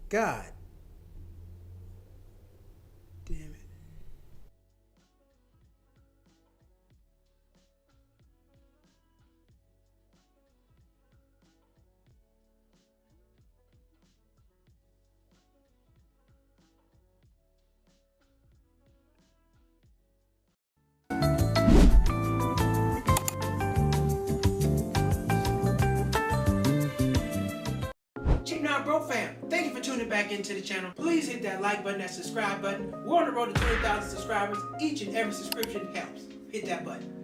God damn it. Cheap Not Broke fam, thank you for tuning back into the channel. Please hit that like button, that subscribe button. We're on the road to 20,000 subscribers. Each and every subscription helps. Hit that button.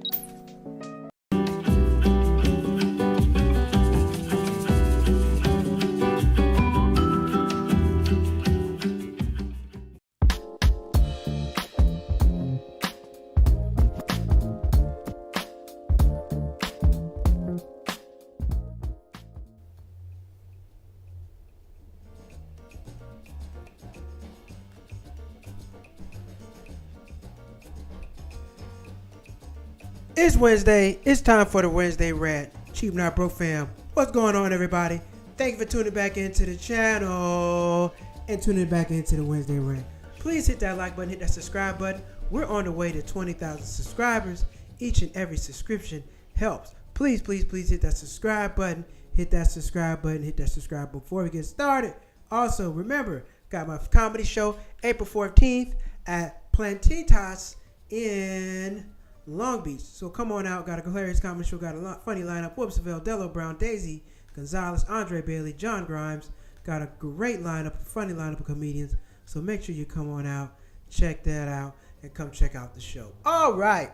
It's Wednesday. It's time for the Wednesday rant. Cheap Not Broke fam. What's going on, everybody? Thank you for tuning back into the channel and tuning back into the Wednesday rant. Please hit that like button, hit that subscribe button. We're on the way to 20,000 subscribers. Each and every subscription helps. Please, please, please hit that subscribe button. Hit that subscribe button. Hit that subscribe before we get started. Also, remember, got my comedy show April 14th at Plantitas in Long Beach. So come on out. Got a hilarious comedy show. Got a funny lineup. Whoops, Vale, Dello Brown, Daisy Gonzalez, Andre Bailey, John Grimes. Got a great lineup, funny lineup of comedians. So make sure you come on out, check that out, and come check out the show. All right.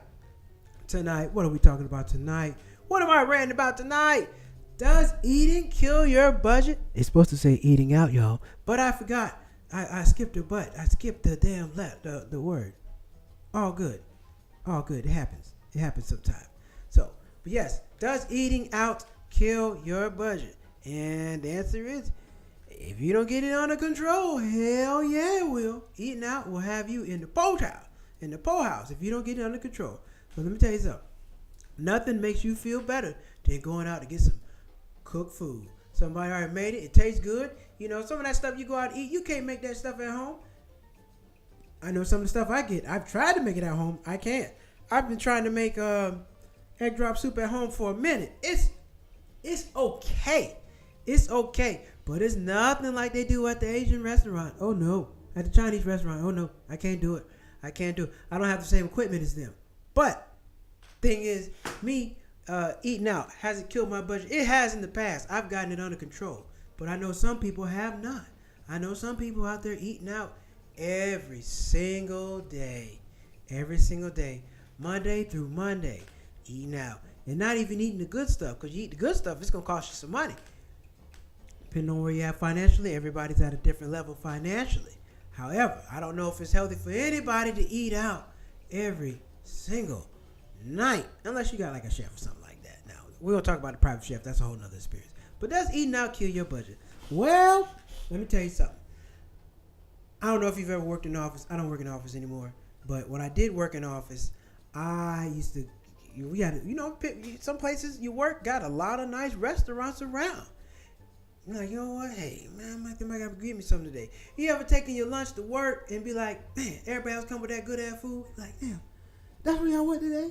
Tonight, what are we talking about tonight? What am I ranting about tonight? Does eating kill your budget? It's supposed to say eating out, y'all. But I forgot. I skipped the but. I skipped the damn the word. All good. All good. It happens. It happens sometimes. So, but yes, does eating out kill your budget? And the answer is, if you don't get it under control, hell yeah it will. Eating out will have you in the house. In the house if you don't get it under control. So let me tell you something. Nothing makes you feel better than going out to get some cooked food. Somebody already made it. It tastes good. You know, some of that stuff you go out and eat, you can't make that stuff at home. I know some of the stuff I get. I've tried to make it at home. I can't. I've been trying to make egg drop soup at home for a minute. It's okay. It's okay. But it's nothing like they do at the Asian restaurant. Oh, no. At the Chinese restaurant. Oh, no. I can't do it. I can't do it. I don't have the same equipment as them. But thing is, me eating out, has it killed my budget? It has in the past. I've gotten it under control. But I know some people have not. I know some people out there eating out every single day, Monday through Monday, eating out, and not even eating the good stuff. Because you eat the good stuff, it's gonna cost you some money. Depending on where you're at financially, everybody's at a different level financially. However, I don't know if it's healthy for anybody to eat out every single night, unless you got like a chef or something like that. Now we're gonna talk about the private chef. That's a whole nother experience. But does eating out kill your budget? Well, let me tell you something. I don't know if you've ever worked in office. I don't work in office anymore. But when I did work in office, I used to, we had, you know, some places you work got a lot of nice restaurants around. You're like, you know what? Hey, man, I think I got to give me something today. You ever taken your lunch to work and be like, man, everybody else come with that good ass food? Like, damn, that's where y'all went today?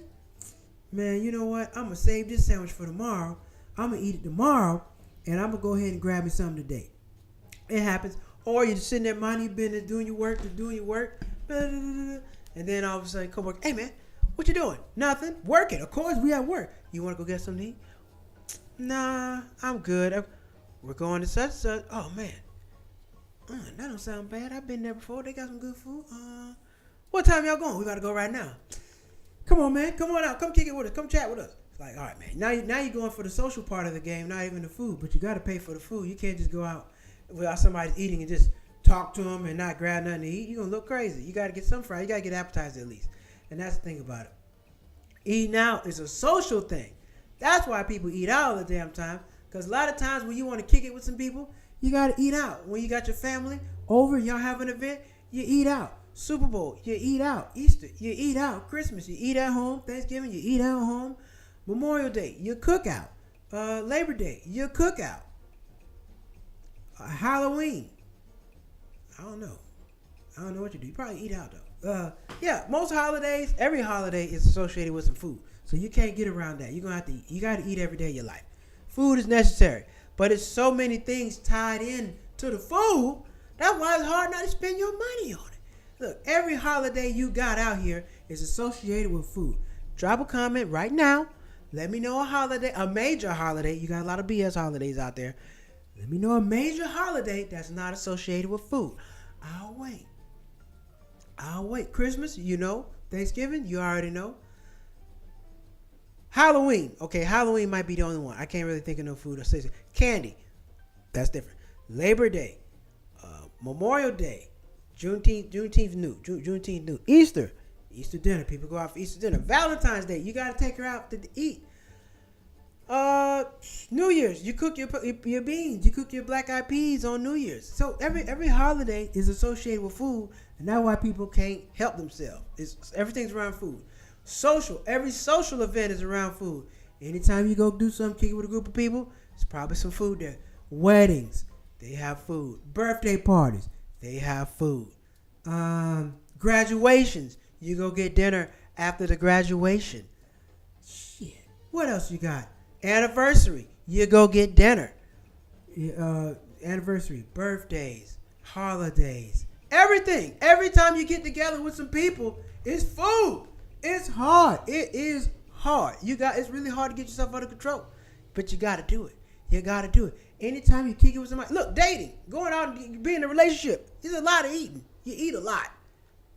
Man, you know what? I'm going to save this sandwich for tomorrow. I'm going to eat it tomorrow, and I'm going to go ahead and grab me something today. It happens. Or you're just sitting there minding your business, doing your work, and then all of a sudden come work. Hey man, what you doing? Nothing. Working. Of course, we at work. You want to go get something to eat? Nah, I'm good. We're going to such and such. Oh man, that don't sound bad. I've been there before. They got some good food. What time y'all going? We got to go right now. Come on, man. Come on out. Come kick it with us. Come chat with us. It's like, all right, man. Now you're going for the social part of the game, not even the food. But you got to pay for the food. You can't just go out without somebody eating and just talk to them and not grab nothing to eat. You're going to look crazy. You got to get some fry. You got to get appetizer at least. And that's the thing about it. Eating out is a social thing. That's why people eat out all the damn time. Because a lot of times when you want to kick it with some people, you got to eat out. When you got your family over, y'all have an event, you eat out. Super Bowl, you eat out. Easter, you eat out. Christmas, you eat at home. Thanksgiving, you eat at home. Memorial Day, you cook out. Labor Day, you cook out. Halloween, I don't know. I don't know what you do. You probably eat out though. Yeah, most holidays, every holiday is associated with some food. So you can't get around that. You're gonna have to eat. You gotta eat every day of your life. Food is necessary. But it's so many things tied in to the food. That's why it's hard not to spend your money on it. Look, every holiday you got out here is associated with food. Drop a comment right now. Let me know a holiday, a major holiday. You got a lot of BS holidays out there. Let me know a major holiday that's not associated with food. I'll wait. Christmas, you know. Thanksgiving, you already know. Halloween. Okay, Halloween might be the only one. I can't really think of no food. Candy. That's different. Labor Day. Memorial Day. Juneteenth new. Easter dinner. People go out for Easter dinner. Valentine's Day. You got to take her out to eat. New Year's. You cook your beans. You cook your black eyed peas on New Year's. So every holiday is associated with food, and that's why people can't help themselves. Everything's around food. Every social event is around food. Anytime you go do something, kick it with a group of people, there's probably some food there. Weddings, they have food. Birthday parties, they have food. Graduations, you go get dinner after the graduation. Shit, what else you got? Anniversary, you go get dinner. Anniversary, birthdays, holidays, everything. Every time you get together with some people, it's food. It's hard. It is hard. It's really hard to get yourself under control. But you got to do it. Anytime you kick it with somebody. Look, dating. Going out and being in a relationship. There's a lot of eating. You eat a lot.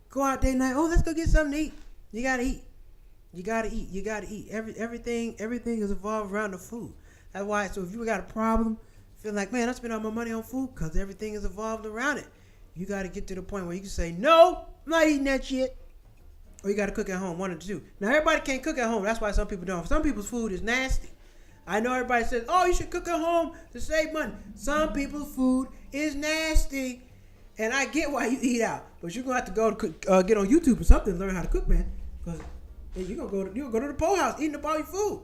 Go out day night. Oh, let's go get something to eat. You got to eat. Everything is evolved around the food. That's why. So if you got a problem, feel like, man, I spent all my money on food because everything is evolved around it. You got to get to the point where you can say, no, I'm not eating that shit. Or you got to cook at home, one of the two. Now, everybody can't cook at home. That's why some people don't. Some people's food is nasty. I know everybody says, oh, you should cook at home to save money. Some people's food is nasty. And I get why you eat out. But you're going to have to go to get on YouTube or something and learn how to cook, man. Because you're going to go to the pole house eating up all your food.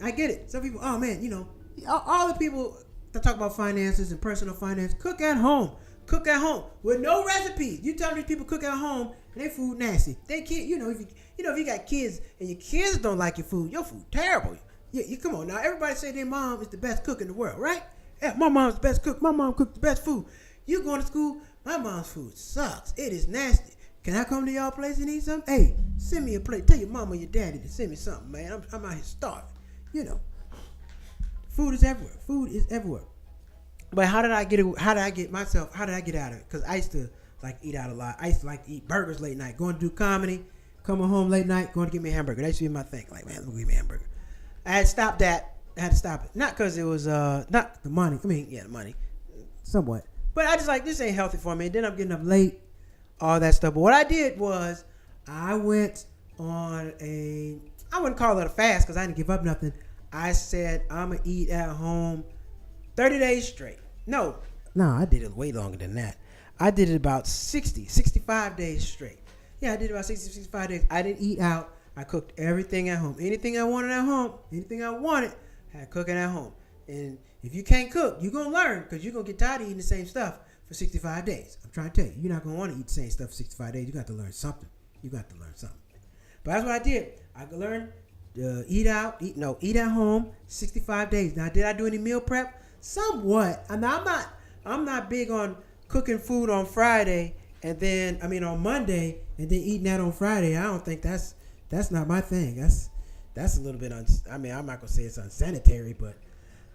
I get it. Some people, oh, man, all the people that talk about finances and personal finance, cook at home. Cook at home with no recipes. You tell these people cook at home and their food nasty. They can't, if you got kids and your kids don't like your food terrible. You come on now. Everybody say their mom is the best cook in the world, right? Yeah, my mom's the best cook. My mom cooks the best food. You going to school? My mom's food sucks. It is nasty. Can I come to y'all place and eat something? Hey, send me a plate. Tell your mom or your daddy to send me something, man. I'm out here starving. Food is everywhere. But how did I get out of it? Because I used to eat out a lot. I used to like to eat burgers late night. Going to do comedy, coming home late night, going to get me a hamburger. That used to be my thing. Like, man, let me get me a hamburger. I had to stop that. I had to stop it. Not because it was not the money. I mean, yeah, the money. Somewhat. But I just this ain't healthy for me. And then I'm getting up late. All that stuff. But what I did was I went on I wouldn't call it a fast because I didn't give up nothing. I said I'm going to eat at home 30 days straight. No, I did it way longer than that. I did it about 65 days straight. Yeah, I did about 65 days. I didn't eat out. I cooked everything at home. Anything I wanted at home, I had cooking at home. And if you can't cook, you're going to learn because you're going to get tired of eating the same stuff for 65 days. I'm trying to tell you, you're not going to want to eat the same stuff for 65 days. You got to learn something. But that's what I did. I could learn to eat at home 65 days. Now, did I do any meal prep? Somewhat. I'm not big on cooking food on Friday on Monday and then eating that on Friday. I don't think that's not my thing. That's a little bit I'm not gonna say it's unsanitary, but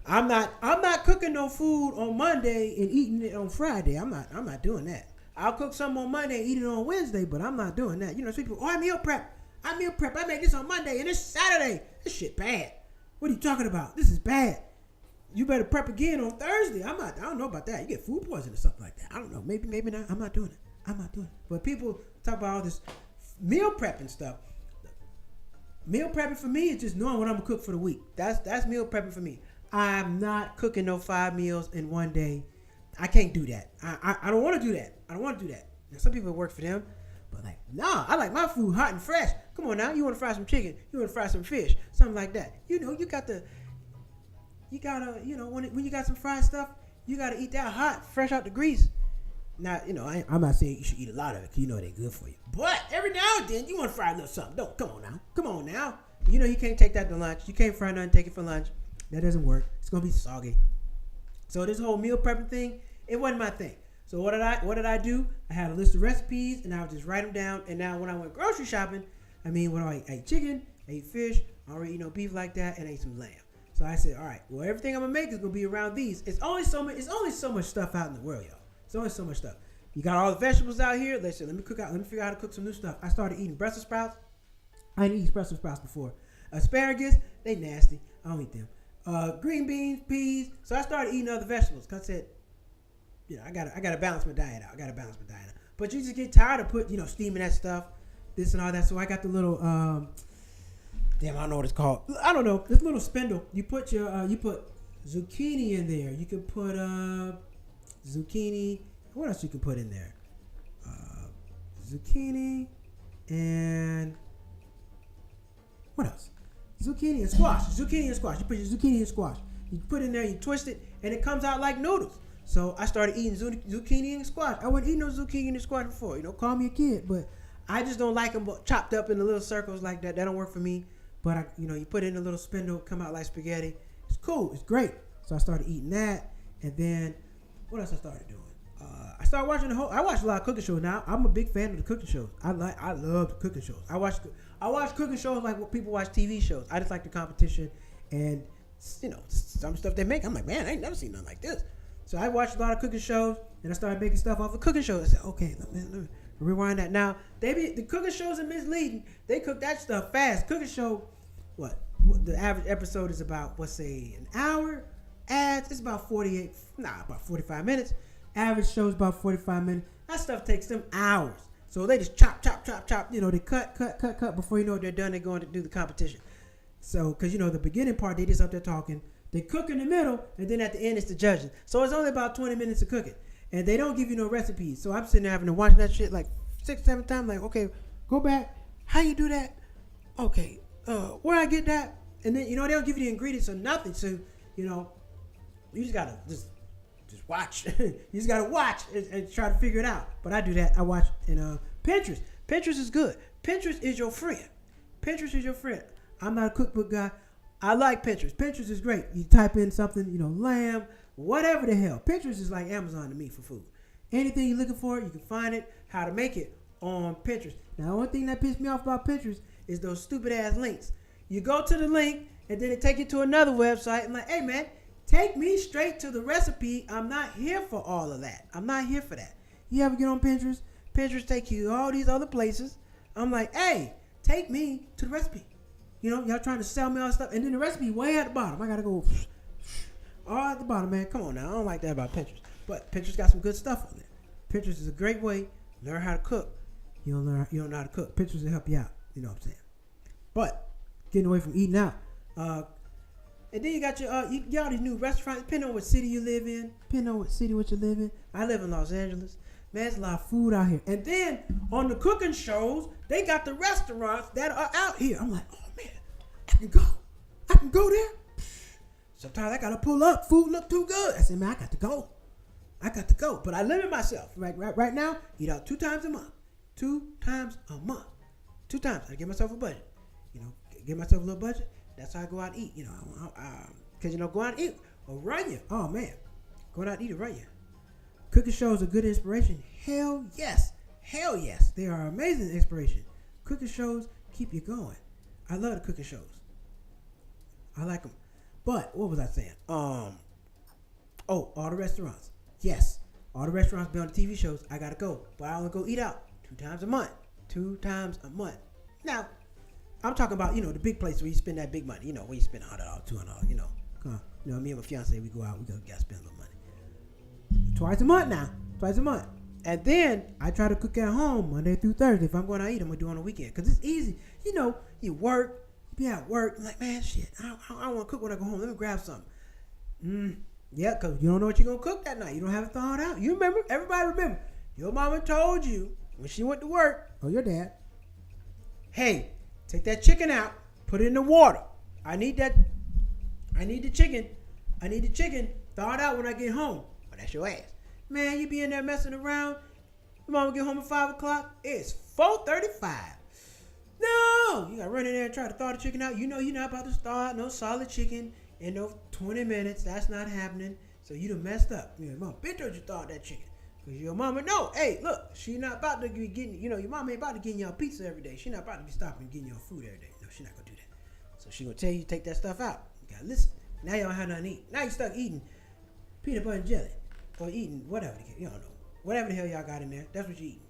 I'm not cooking no food on Monday and eating it on Friday. I'm not doing that. I'll cook something on Monday and eat it on Wednesday, but I'm not doing that. Some people, I meal prep. I made this on Monday and it's Saturday. This shit bad. What are you talking about? This is bad. You better prep again on Thursday. I don't know about that. You get food poisoning or something like that. I don't know. Maybe not. I'm not doing it. But people talk about all this meal prepping stuff. Meal prepping for me is just knowing what I'm gonna cook for the week. That's meal prepping for me. I'm not cooking no 5 meals in one day. I can't do that. I don't want to do that. Now, some people work for them, but I like my food hot and fresh. Come on now, you want to fry some chicken? You want to fry some fish? Something like that. You gotta, when you got some fried stuff, you gotta eat that hot, fresh out the grease. Not, I'm not saying you should eat a lot of it because it ain't good for you. But every now and then you want to fry a little something. Don't come on now. You can't take that to lunch. You can't fry nothing, take it for lunch. That doesn't work. It's gonna be soggy. So this whole meal prepping thing, it wasn't my thing. So what did I do? I had a list of recipes and I would just write them down. And now when I went grocery shopping, I ate chicken, I ate fish, I already eat beef like that, and I ate some lamb. So I said, all right, well everything I'm gonna make is gonna be around these. It's only so much stuff out in the world, y'all. It's only so much stuff. You got all the vegetables out here. Let me figure out how to cook some new stuff. I started eating Brussels sprouts. I didn't eat Brussels sprouts before. Asparagus, they nasty. I don't eat them. Green beans, peas. So I started eating other vegetables. Cause I said, I gotta balance my diet out. But you just get tired of steaming that stuff, this and all that. So I got the little I don't know what it's called. I don't know. This little spindle. You put zucchini in there. You can put zucchini. What else you can put in there? Zucchini and what else? Zucchini and squash. You put your zucchini and squash. You put it in there, you twist it, and it comes out like noodles. So I started eating zucchini and squash. I wasn't eating no zucchini and squash before. Call me a kid, but I just don't like them chopped up in the little circles like that. That don't work for me. But you put it in a little spindle, come out like spaghetti. It's cool. It's great. So I started eating that, and then what else I started doing? I started watching I watch a lot of cooking shows now. I'm a big fan of the cooking shows. I love the cooking shows. I watch cooking shows like what people watch TV shows. I just like the competition and some stuff they make. I'm like, man, I ain't never seen nothing like this. So I watched a lot of cooking shows and I started making stuff off of cooking shows. I said, okay, let me rewind that. Now the cooking shows are misleading. They cook that stuff fast. Cooking show, what the average episode is about, let's say an hour. Ads, it's about 45 minutes. Average show is about 45 minutes. That stuff takes them hours. So they just chop. They cut. Before you know it, they're done. They're going to do the competition. So, because, the beginning part, they just up there talking. They cook in the middle, and then at the end, it's the judging. So it's only about 20 minutes of cooking. And they don't give you no recipes. So I'm sitting there having to watch that shit like 6-7 times. Like, okay, go back. How you do that? Okay, where I get that? And then, they don't give you the ingredients or nothing. So, you just got to just watch. You just gotta watch and try to figure it out. But I do that. I watch in Pinterest. Pinterest is good. Pinterest is your friend. I'm not a cookbook guy. I like Pinterest. Pinterest is great. You type in something, lamb, whatever the hell. Pinterest is like Amazon to me for food. Anything you're looking for, you can find it. How to make it on Pinterest. Now, the only thing that pissed me off about Pinterest is those stupid ass links. You go to the link and then it take you to another website. I'm like, hey man, take me straight to the recipe. I'm not here for all of that. I'm not here for that. You ever get on Pinterest? Pinterest take you to all these other places. I'm like, hey, take me to the recipe. Y'all trying to sell me all this stuff. And then the recipe way at the bottom. I got to go all at the bottom, man. Come on now. I don't like that about Pinterest. But Pinterest got some good stuff on there. Pinterest is a great way to learn how to cook. You don't know how to cook. Pinterest will help you out. You know what I'm saying? But getting away from eating out. And then you got you get all these new restaurants, depending on what city you live in. I live in Los Angeles. Man, there's a lot of food out here. And then on the cooking shows, they got the restaurants that are out here. I'm like, oh man, I can go there. Sometimes I gotta pull up. Food look too good. I said, man, I got to go. But I limit myself. Right now, eat out 2 times a month. 2 times a month. 2 times. I give myself a budget. Give myself a little budget. That's how I go out and eat. Because go out and eat or run you. Oh man, going out and eat or run you. Cooking shows are good inspiration. Hell yes. They are amazing inspiration. Cooking shows keep you going. I love the cooking shows. I like them. But what was I saying? All the restaurants. Yes, all the restaurants be on the TV shows. I gotta go, but I only go eat out 2 times a month. 2 times a month. Now, I'm talking about the big place where you spend that big money. Where you spend $100, $200. Me and my fiance, we go out. We gotta spend a little money. Twice a month. And then I try to cook at home Monday through Thursday. If I'm going to eat, I'm going to do it on the weekend. Because it's easy. You work. You be at work. I'm like, man, shit. I want to cook when I go home. Let me grab something. Yeah, because you don't know what you're going to cook that night. You don't have it thawed out. You remember? Everybody remember. Your mama told you when she went to work, or your dad, hey, take that chicken out. Put it in the water. I need the chicken. Thaw it out when I get home. But that's your ass. Man, you be in there messing around. Your mama get home at 5 o'clock. It's 4:35. No! You gotta run in there and try to thaw the chicken out. You know you're not about to thaw no solid chicken in no 20 minutes. That's not happening. So you done messed up. Your mom been told you thaw that chicken. Because your mama know, hey, look, she not about to be getting, your mama ain't about to get y'all pizza every day. She not about to be stopping and getting y'all food every day. No, she not gonna do that. So she gonna tell you, take that stuff out. You gotta listen. Now y'all don't have nothing to eat. Now you stuck eating peanut butter and jelly. Or eating whatever, you don't know. Whatever the hell y'all got in there, that's what you eating.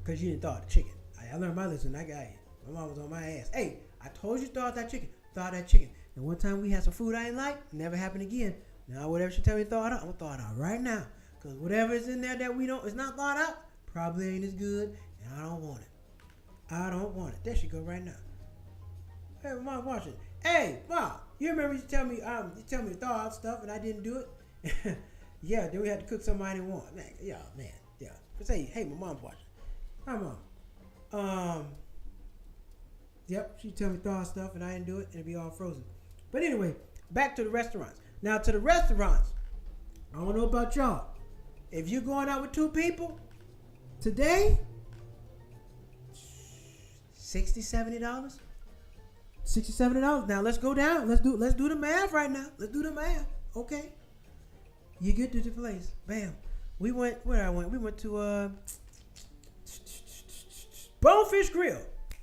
Because you didn't thaw the chicken. I learned my lesson. I got it. My mom was on my ass. Hey, I told you thaw that chicken. Thaw that chicken. And one time we had some food I ain't like. Never happened again. Now whatever she tell me to thaw it out, I'm gonna thaw it out right now. Because whatever is in there that it's not thawed out, probably ain't as good. And I don't want it. I don't want it. There she go right now. Hey, mom watching. Hey, mom, you remember you tell me to thaw out stuff and I didn't do it? Yeah, then we had to cook something I didn't want. Man, yeah. But say, hey, my mom's watching. Hi, mom. Yep, she tell me to thaw out stuff and I didn't do it and it'd be all frozen. But anyway, back to the restaurants. Now to the restaurants. I don't know about y'all. If you're going out with two people today, $60, $70. $60, $70. Now let's go down. Let's do the math right now. Let's do the math. Okay. You get to the place. Bam. We went We went to Bonefish Grill.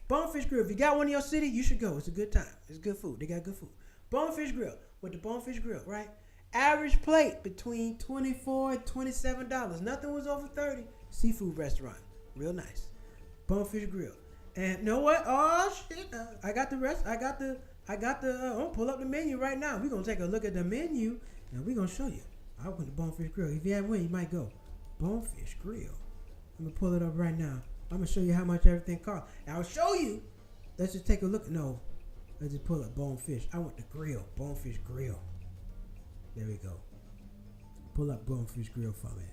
Bonefish Grill. If you got one in your city, you should go. It's a good time. It's good food. They got good food. Bonefish Grill. With the Bonefish Grill, right? Average plate between $24 and $27. Nothing was over $30. Seafood restaurant. Real nice. Bonefish Grill. And you know what? Oh shit. I got the rest. I got the I'm gonna pull up the menu right now. We're gonna take a look at the menu and we're gonna show you. I went to Bonefish Grill. If you haven't went, you might go. Bonefish Grill. I'm gonna pull it up right now. I'm gonna show you how much everything costs. And I'll show you. Let's just take a look. No. Let's just pull up Bonefish. I want the grill. Bonefish Grill. There we go. Pull up Bonefish Grill for me.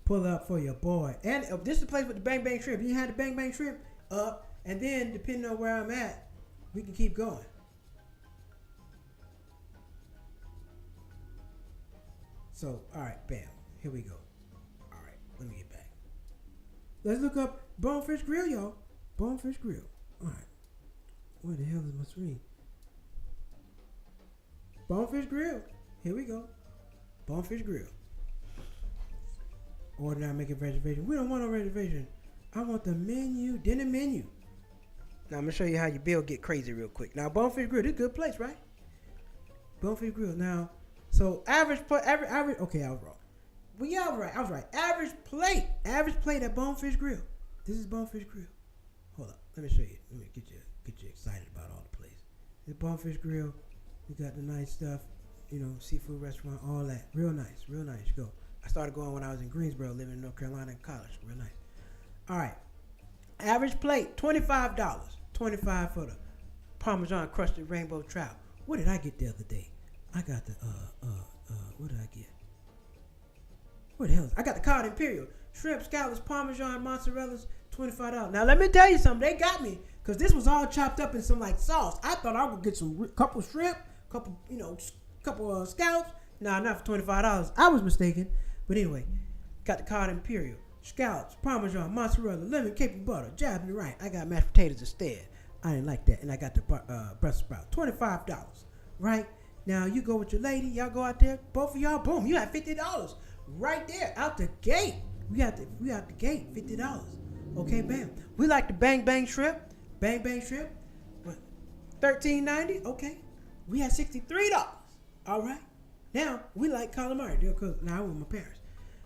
Pull up for your boy. And this is the place with the bang bang shrimp. You had the bang bang shrimp up. And then, depending on where I'm at, we can keep going. So, all right, bam. Here we go. All right, let me get back. Let's look up Bonefish Grill, y'all. Bonefish Grill. All right. Where the hell is my screen? Bonefish Grill. Here we go. Bonefish Grill. Or did I make a reservation? We don't want no reservation. I want the menu. Dinner menu. Now, I'm going to show you how your bill get crazy real quick. Now, Bonefish Grill, this is a good place, right? Bonefish Grill. Now, so average, okay, I was wrong. Well, yeah, I was right. Average plate at Bonefish Grill. This is Bonefish Grill. Hold up. Let me show you. Let me get you excited about all the places. The Bonefish Grill. You got the nice stuff. Seafood restaurant, all that. Real nice. Go. I started going when I was in Greensboro, living in North Carolina in college. Real nice. All right. Average plate, $25. $25 for the Parmesan crusted rainbow trout. What did I get the other day? I got the, what did I get? What the hell is I got the cod imperial. Shrimp, scallops, Parmesan, mozzarellas, $25. Now, let me tell you something. They got me. Because this was all chopped up in some, sauce. I thought I would get couple shrimp, couple scallops. Nah, not for $25. I was mistaken. But anyway, got the cod imperial. Scallops, Parmesan, mozzarella, lemon, cape butter. Jab me right. I got mashed potatoes instead. I didn't like that. And I got the Brussels sprout. $25. Right? Now, you go with your lady. Y'all go out there. Both of y'all, boom. You have $50. Right there. Out the gate. We out the gate. $50. Okay, bam. We like the bang bang shrimp. Bang bang shrimp. What? $13.90. Okay. We had $63. All right. Now, we like calamari. Because now I'm with my parents.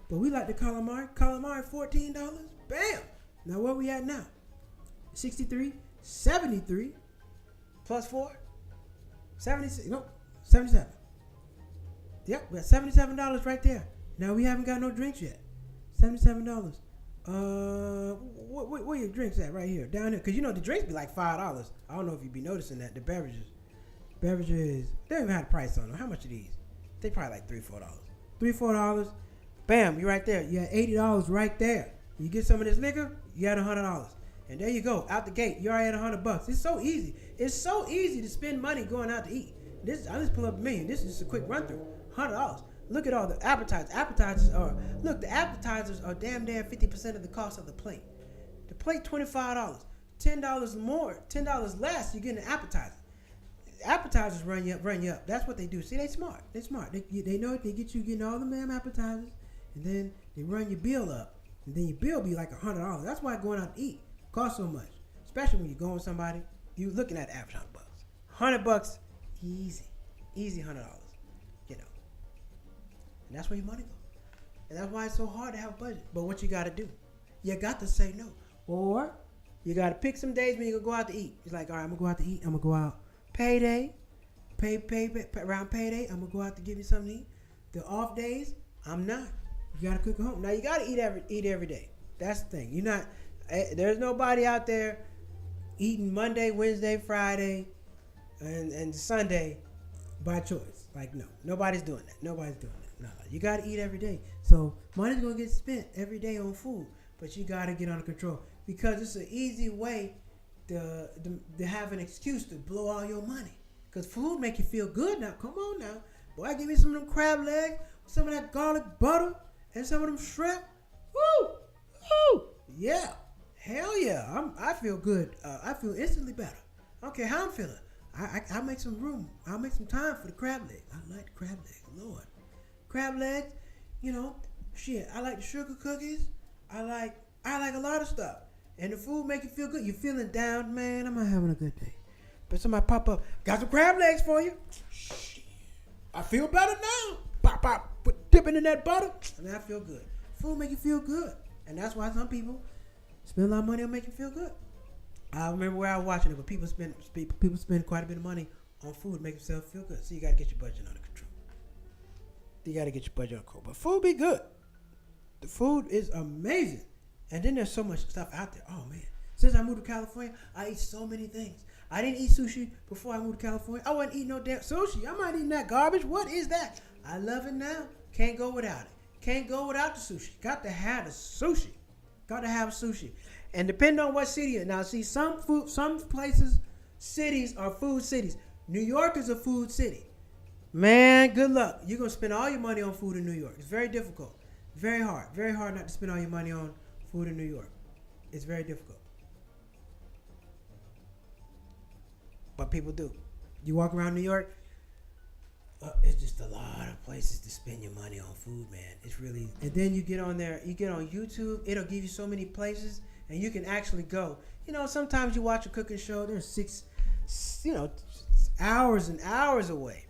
But we like the calamari. Calamari, $14. Bam. Now, where we at now? 63, 73, plus 4, 76. Nope, 77. Yep, we got $77 right there. Now, we haven't got no drinks yet. $77. Where your drinks at? Right here, down here. Because the drinks be like $5. I don't know if you be noticing that. The beverages, they don't even have a price on them. How much are these? They probably like $3, $4. $3, $4. Bam, you right there. You had $80 right there. You get some of this liquor, you had $100. And there you go, out the gate. You already had $100. It's so easy. It's so easy to spend money going out to eat. I just pull up the menu. This is just a quick run through. $100. Look at all the appetizers. The appetizers are damn near 50% of the cost of the plate. The plate $25, $10 more, $10 less. You're getting an appetizer. Appetizers run you up. That's what they do. See, they smart. They know it. They get you getting all the damn appetizers, and then they run your bill up, and then your bill be like $100. That's why going out to eat costs so much, especially when you're going with somebody. You looking at average $100, easy $100. You know, and that's where your money goes. And that's why it's so hard to have a budget. But what you got to do, you got to say no, or you got to pick some days when you go out to eat. It's like, all right, I'm gonna go out to eat. I'm gonna go out. Payday, around payday, I'm gonna go out to get me something to eat. The off days, I'm not. You gotta cook at home. Now you gotta eat every day. That's the thing. You're not. There's nobody out there eating Monday, Wednesday, Friday, and Sunday by choice. Like no, nobody's doing that. No, you gotta eat every day. So money's gonna get spent every day on food, but you gotta get under control because it's an easy way to have an excuse to blow all your money. Because food make you feel good now. Come on now. Boy, give me some of them crab legs, some of that garlic butter, and some of them shrimp. Woo! Woo! Yeah. Hell yeah. I feel good. I feel instantly better. I don't care how I'm feeling. I make some room. I'll make some time for the crab legs. I like the crab legs. Lord. Crab legs, shit. I like the sugar cookies. I like a lot of stuff. And the food make you feel good. You're feeling down, man. I'm not having a good day. But somebody pop up, got some crab legs for you. I feel better now. Pop, dipping in that butter. I feel good. Food make you feel good. And that's why some people spend a lot of money on making you feel good. I remember where I was watching it, but people spend quite a bit of money on food to make themselves feel good. So you got to get your budget under control. But food be good. The food is amazing. And then there's so much stuff out there. Oh, man. Since I moved to California, I eat so many things. I didn't eat sushi before I moved to California. I wasn't eating no damn sushi. I'm not eating that garbage. What is that? I love it now. Can't go without it. Can't go without the sushi. Got to have the sushi. And depending on what city you're in. Now, see, some places, cities are food cities. New York is a food city. Man, good luck. You're going to spend all your money on food in New York. It's very difficult. Very hard. Very hard not to spend all your money on food in New York. It's very difficult. But people do. You walk around New York, it's just a lot of places to spend your money on food, man. It's really... And then you get on there, you get on YouTube, it'll give you so many places, and you can actually go. Sometimes you watch a cooking show, they're 6, hours and hours away.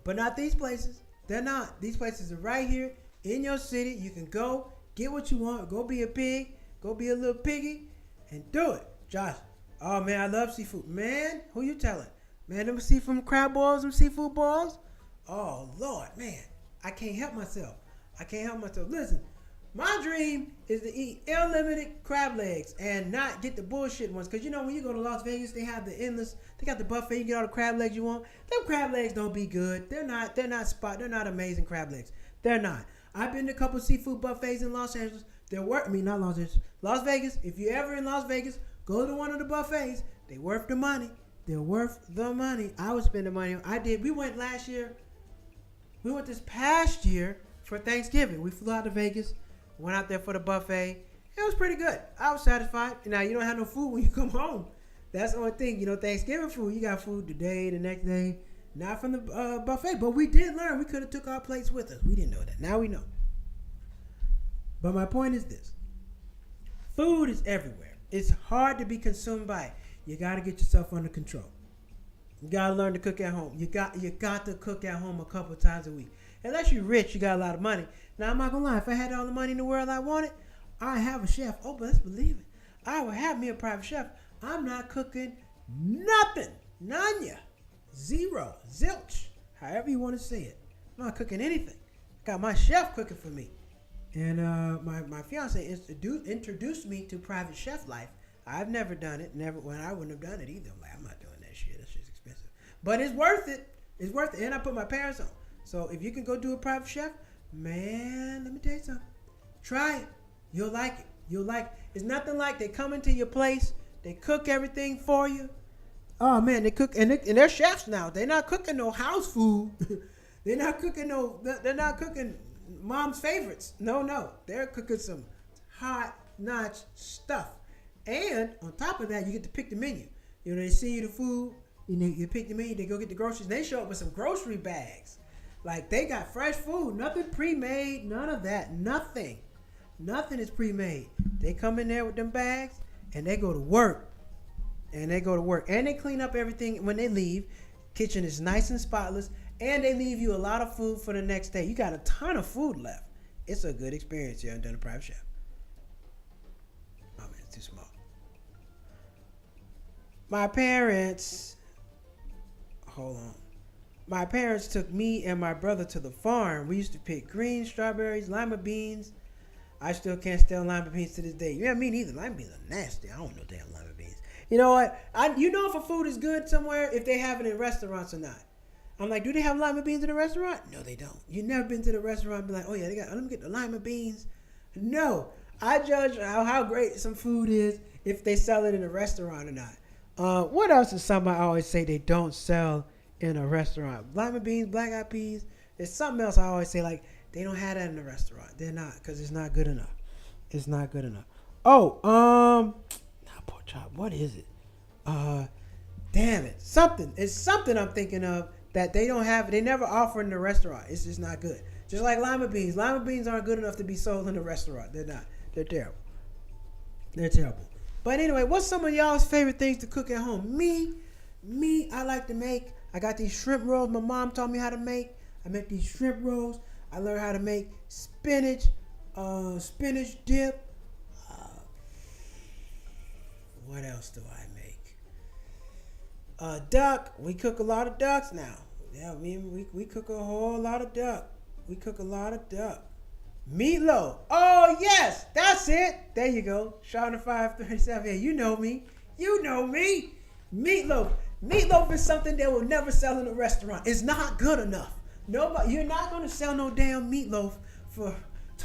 But not these places. They're not. These places are right here in your city. You can go, get what you want, go be a pig, go be a little piggy, and do it. Josh, oh man, I love seafood. Man, who you telling? Man, them seafood crab balls, them seafood balls? Oh Lord, man, I can't help myself. Listen, my dream is to eat unlimited crab legs and not get the bullshit ones. Cause when you go to Las Vegas, they have they got the buffet, you get all the crab legs you want. Them crab legs don't be good. They're not amazing crab legs. They're not. I've been to a couple seafood buffets in Los Angeles. Las Vegas. If you're ever in Las Vegas, go to one of the buffets. They're worth the money. I would spend the money. I did. We went last year. We went this past year for Thanksgiving. We flew out to Vegas, went out there for the buffet. It was pretty good. I was satisfied. Now, you don't have no food when you come home. That's the only thing. Thanksgiving food, you got food today, the next day. Not from the buffet. But we did learn. We could have took our plates with us. We didn't know that. Now we know. But my point is this. Food is everywhere. It's hard to be consumed by it. You got to get yourself under control. You got to learn to cook at home. You got to cook at home a couple of times a week. Unless you're rich, you got a lot of money. Now, I'm not going to lie. If I had all the money in the world I wanted, I'd have a chef. Oh, but let's believe it. I would have me a private chef. I'm not cooking nothing. Nanya. Zero. Zilch. However you want to say it. I'm not cooking anything. Got my chef cooking for me. And my fiance introduced me to private chef life. I've never done it. I wouldn't have done it either. I'm not doing that shit. That shit's expensive. But it's worth it. And I put my parents on. So if you can go do a private chef, man, let me tell you something. Try it. You'll like it. It's nothing like they come into your place. They cook everything for you. Oh man, they cook and they're chefs now. They're not cooking no house food. They're not cooking no. They're not cooking mom's favorites. No, no. They're cooking some hot notch stuff. And on top of that, you get to pick the menu. You know, they see you the food. You know, you pick the menu. They go get the groceries. They show up with some grocery bags. Like they got fresh food. Nothing pre-made. None of that. Nothing. Nothing is pre-made. They come in there with them bags and they go to work. And they go to work. And they clean up everything when they leave. Kitchen is nice and spotless. And they leave you a lot of food for the next day. You got a ton of food left. It's a good experience here under the Private Chef. Oh man, it's too small. My parents, hold on. My parents took me and my brother to the farm. We used to pick greens, strawberries, lima beans. I still can't stand lima beans to this day. Yeah, me neither. Lima beans are nasty. I don't know damn lima beans. You know what? You know if a food is good somewhere, if they have it in restaurants or not. I'm like, do they have lima beans in the restaurant? No, they don't. You never been to the restaurant and be like, oh yeah, let me get the lima beans. No. I judge how great some food is if they sell it in a restaurant or not. What else is something I always say they don't sell in a restaurant? Lima beans, black eyed peas. There's something else I always say, like, they don't have that in a restaurant. They're not, because it's not good enough. It's not good enough. Oh, not pork chop. What is it? Damn it. Something. It's something I'm thinking of that they don't have. They never offer in the restaurant. It's just not good. Just like lima beans. Lima beans aren't good enough to be sold in a restaurant. They're not. They're terrible. They're terrible. But anyway, what's some of y'all's favorite things to cook at home? Me, I like to make. I got these shrimp rolls my mom taught me how to make. I make these shrimp rolls. I learned how to make spinach dip. What else do I make? Duck. We cook a lot of ducks now. Yeah, we cook a whole lot of duck. We cook a lot of duck. Meatloaf. Oh, yes. That's it. There you go. Charlotte 537. Yeah, you know me. You know me. Meatloaf. Meatloaf is something they will never sell in a restaurant. It's not good enough. Nobody, you're not going to sell no damn meatloaf for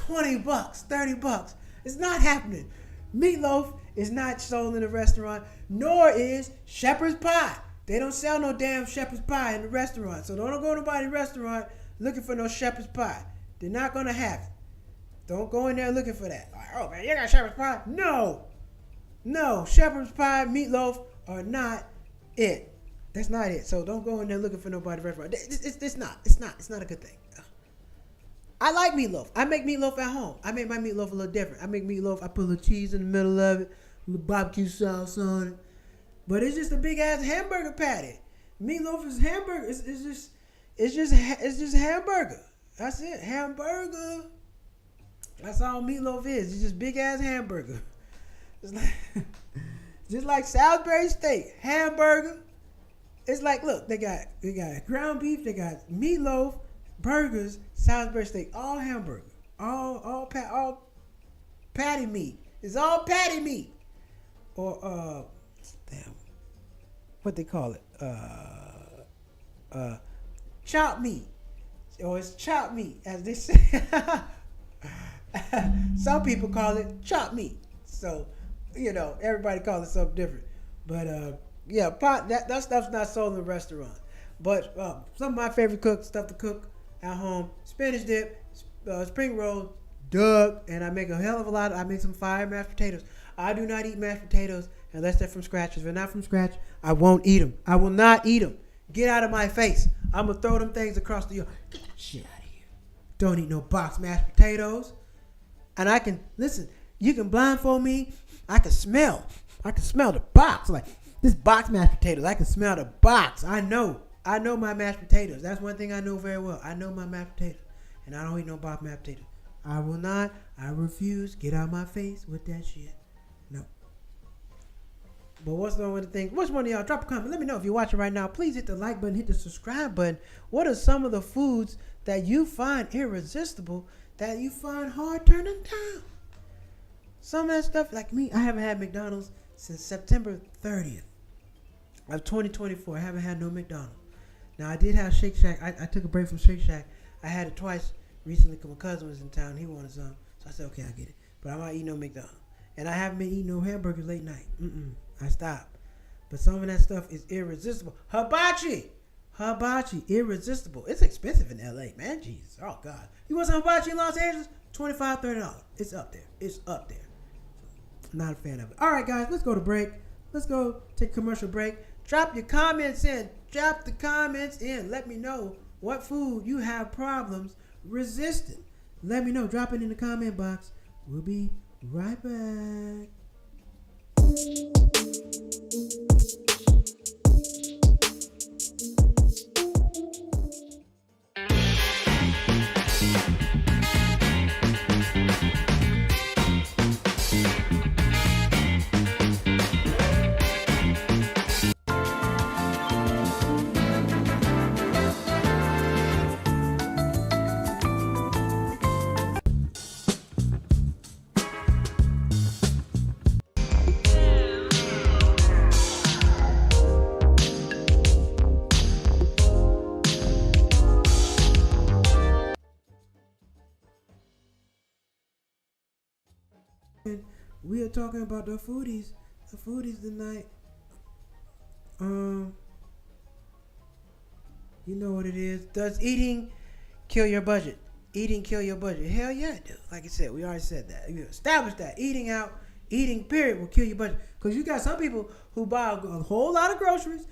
$20, $30. It's not happening. Meatloaf is not sold in a restaurant, nor is shepherd's pie. They don't sell no damn shepherd's pie in the restaurant. So don't go to nobody's restaurant looking for no shepherd's pie. They're not going to have it. Don't go in there looking for that. Like, oh, man, you got shepherd's pie? No. Shepherd's pie, meatloaf are not it. That's not it. So don't go in there looking for nobody's restaurant. It's not a good thing. I like meatloaf. I make meatloaf at home. I make my meatloaf a little different. I make meatloaf. I put a little cheese in the middle of it, a little barbecue sauce on it. But it's just a big ass hamburger patty. Meatloaf is hamburger. It's just hamburger. That's it. Hamburger. That's all meatloaf is. It's just big ass hamburger. It's like just like Salisbury steak, hamburger. It's like, look, they got ground beef, they got meatloaf, burgers, Salisbury steak, all hamburger, all patty meat. It's all patty meat, or what they call it, chopped meat, or it's chopped meat, as they say. Some people call it chopped meat. So, everybody calls it something different. But that stuff's not sold in the restaurant. But some of my favorite stuff to cook at home: spinach dip, spring rolls, duck, and I make a hell of a lot. I make some fire mashed potatoes. I do not eat mashed potatoes unless they're from scratch. If they're not from scratch, I won't eat them. I will not eat them. Get out of my face. I'm gonna throw them things across the yard. Get that shit out of here. Don't eat no box mashed potatoes. And I can listen. You can blindfold me. I can smell the box. Like, this box mashed potatoes. I can smell the box. I know my mashed potatoes. That's one thing I know very well. I know my mashed potatoes. And I don't eat no box mashed potatoes. I will not. I refuse. Get out of my face with that shit. No. But what's wrong with the thing? Which one of y'all? Drop a comment. Let me know if you're watching right now. Please hit the like button. Hit the subscribe button. What are some of the foods that you find irresistible, that you find hard turning down? Some of that stuff, like me, I haven't had McDonald's since September 30th of 2024. I haven't had no McDonald's. Now, I did have Shake Shack. I took a break from Shake Shack. I had it twice recently because my cousin was in town. He wanted some. So I said, okay, I'll get it. But I'm not eating no McDonald's. And I haven't been eating no hamburgers late night. I stopped. But some of that stuff is irresistible. Hibachi. Hibachi, irresistible. It's expensive in LA, man. Jesus. Oh, God. You want some hibachi in Los Angeles? $25, $30. It's up there. It's up there. Not a fan of it. All right, guys, let's go to break. Let's go take a commercial break. Drop your comments in. Drop the comments in. Let me know what food you have problems resisting. Let me know. Drop it in the comment box. We'll be right back. We are talking about the foodies tonight. You know what it is. Does eating kill your budget? Eating kill your budget? Hell yeah, it do. Like I said, we already said that. You established that. Eating period will kill your budget. Because you got some people who buy a whole lot of groceries.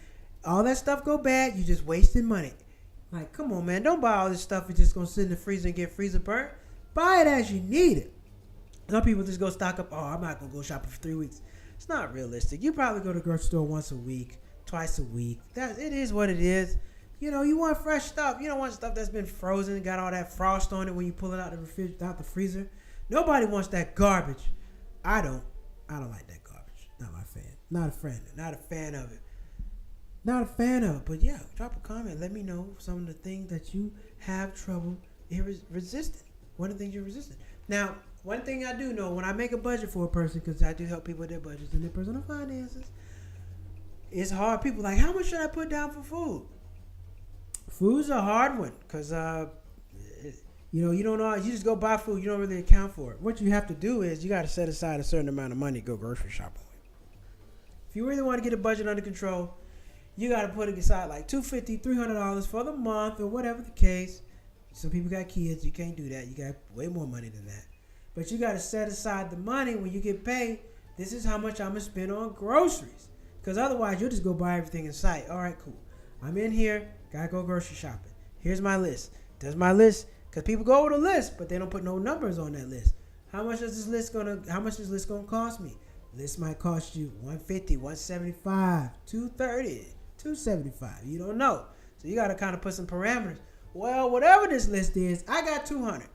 All that stuff go bad. You just wasting money. Like, come on, man. Don't buy all this stuff. You're just going to sit in the freezer and get freezer burnt. Buy it as you need it. Some people just go stock up. Oh, I'm not going to go shopping for 3 weeks. It's not realistic. You probably go to the grocery store once a week, twice a week. It is what it is. You know, you want fresh stuff. You don't want stuff that's been frozen, got all that frost on it when you pull it out the freezer. Nobody wants that garbage. I don't like that garbage. Not my fan. Not a fan. Not a fan of it. Not a fan of it. But yeah, drop a comment. Let me know some of the things that you have trouble resisting. One of the things you're resisting. Now, one thing I do know, when I make a budget for a person, because I do help people with their budgets and their personal finances, it's hard. People are like, how much should I put down for food? Food's a hard one, because, you don't know. You just go buy food. You don't really account for it. What you have to do is you got to set aside a certain amount of money to go grocery shopping with. If you really want to get a budget under control, you got to put aside like $250, $300 for the month or whatever the case. Some people got kids. You can't do that. You got way more money than that. But you got to set aside the money when you get paid. This is how much I'm going to spend on groceries. Because otherwise, you'll just go buy everything in sight. All right, cool. I'm in here. Got to go grocery shopping. Here's my list. Does my list, because people go with a list, but they don't put no numbers on that list. How much is this list going to cost me? This might cost you $150, $175, $230, $275. You don't know. So you got to kind of put some parameters. Well, whatever this list is, I got $200.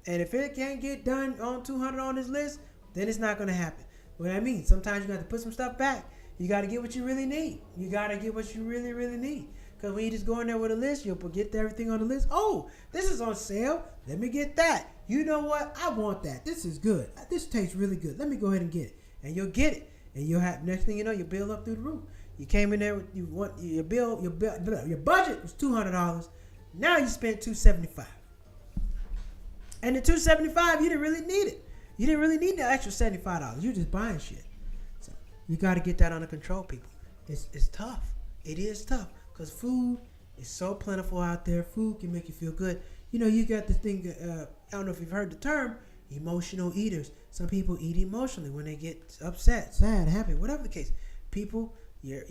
And if it can't get done on $200 on this list, then it's not going to happen. What I mean, sometimes you got to put some stuff back. You got to get what you really need. You got to get what you really, really need. Because when you just go in there with a list, you'll get everything on the list. Oh, this is on sale. Let me get that. You know what? I want that. This is good. This tastes really good. Let me go ahead and get it. And you'll get it. And you'll have, next thing you know, you'll build up through the roof. You came in there with, your budget was $200. Now you spent $275. And the $275, you didn't really need it. You didn't really need the extra $75. You're just buying shit. So you got to get that under control, people. It's tough. It is tough because food is so plentiful out there. Food can make you feel good. You know, you got the thing. I don't know if you've heard the term emotional eaters. Some people eat emotionally when they get upset, sad, happy, whatever the case. People, your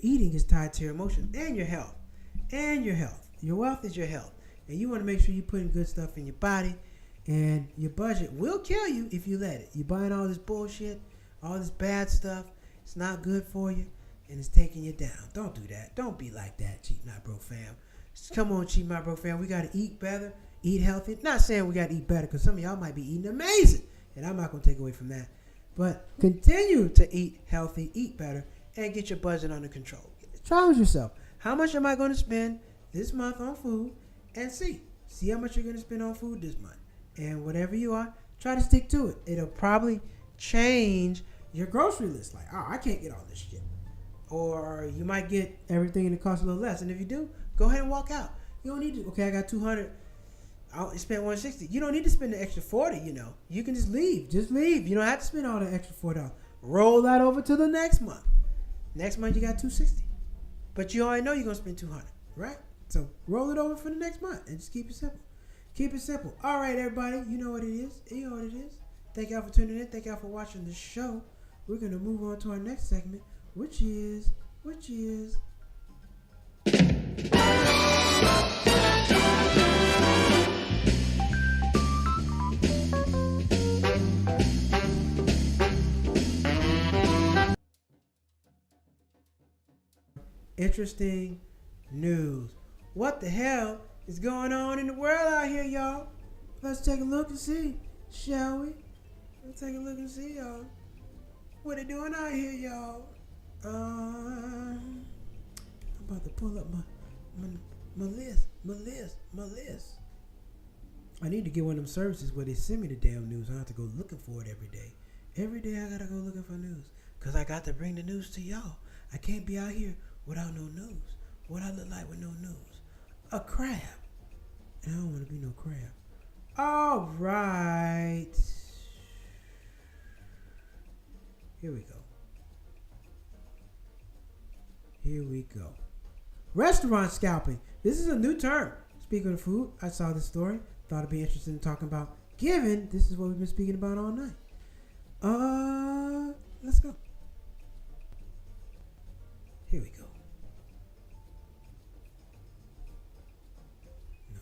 eating is tied to your emotions and your health. And your health. Your wealth is your health. And you want to make sure you're putting good stuff in your body. And your budget will kill you if you let it. You're buying all this bullshit, all this bad stuff. It's not good for you, and it's taking you down. Don't do that. Don't be like that, Cheap Not Broke fam. Come on, Cheap Not Broke fam. We got to eat better, eat healthy. Not saying we got to eat better, because some of y'all might be eating amazing, and I'm not going to take away from that. But continue to eat healthy, eat better, and get your budget under control. Challenge yourself. How much am I going to spend this month on food? And see how much you're going to spend on food this month. And whatever you are, try to stick to it. It'll probably change your grocery list. Like, oh, I can't get all this shit. Or you might get everything and it costs a little less. And if you do, go ahead and walk out. You don't need to, okay, I got $200. I'll spend $160. You don't need to spend the extra $40, you know. You can just leave. Just leave. You don't have to spend all the extra $40. Roll that over to the next month. Next month you got $260. But you already know you're going to spend $200. right? So roll it over for the next month and just keep it simple. Keep it simple. All right, everybody. You know what it is. You know what it is. Thank y'all for tuning in. Thank y'all for watching the show. We're gonna move on to our next segment, which is interesting news. What the hell is going on in the world out here, y'all? Let's take a look and see, shall we? Let's take a look and see, y'all. What they doing out here, y'all? I'm about to pull up my list. I need to get one of them services where they send me the damn news. I don't have to go looking for it every day. Every day I gotta go looking for news. Cause I got to bring the news to y'all. I can't be out here without no news. What I look like with no news? A crab. And I don't want to be no crab. All right. Here we go. Restaurant scalping. This is a new term. Speaking of food, I saw this story. Thought it'd be interesting in talking about, given this is what we've been speaking about all night. Let's go. Here we go. No.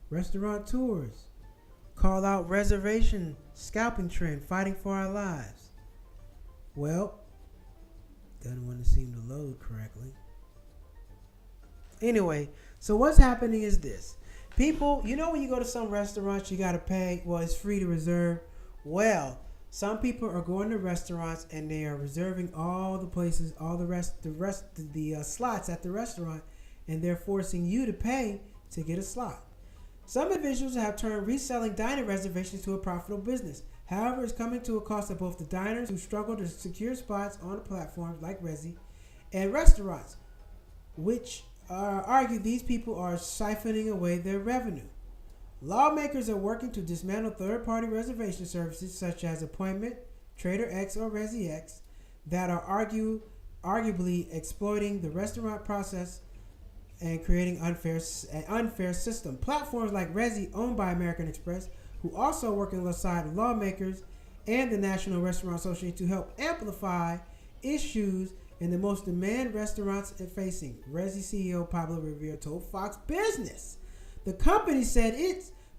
Restaurateurs call out reservation scalping trend, fighting for our lives. Well, doesn't want to seem to load correctly. Anyway, so what's happening is this. People, you know when you go to some restaurants, you got to pay. Well, it's free to reserve. Well, some people are going to restaurants and they are reserving all the places, all the slots at the restaurant, and they're forcing you to pay to get a slot. Some individuals have turned reselling dining reservations to a profitable business. However, it's coming to a cost of both the diners who struggle to secure spots on platforms like Resy and restaurants, which argue these people are siphoning away their revenue. Lawmakers are working to dismantle third-party reservation services such as Appointment, Trader X, or ResiX that are arguably exploiting the restaurant process and creating an unfair system. Platforms like Resy, owned by American Express, who also work alongside lawmakers and the National Restaurant Association to help amplify issues in the most demand restaurants facing. Resy CEO Pablo Rivera told Fox Business. The company said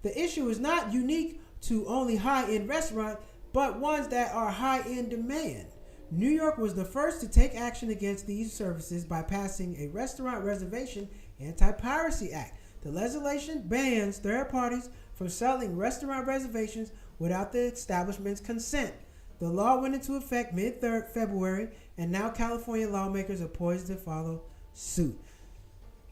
the issue is not unique to only high-end restaurants, but ones that are high in demand. New York was the first to take action against these services by passing a Restaurant Reservation Anti-Piracy Act. The legislation bans third parties from selling restaurant reservations without the establishment's consent. The law went into effect mid-February, and now California lawmakers are poised to follow suit.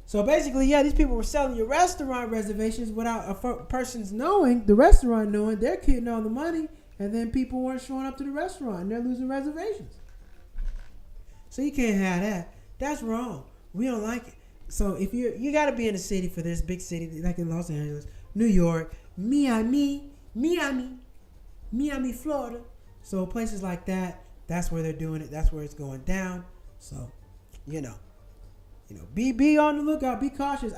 So basically, yeah, these people were selling your restaurant reservations without a person's knowing, the restaurant knowing, they're getting all the money, and then people weren't showing up to the restaurant, and they're losing reservations. So you can't have that. That's wrong. We don't like it. So if you got to be in a city for this, big city, like in Los Angeles, New York, Miami, Florida. So places like that, that's where they're doing it. That's where it's going down. So, be on the lookout. Be cautious.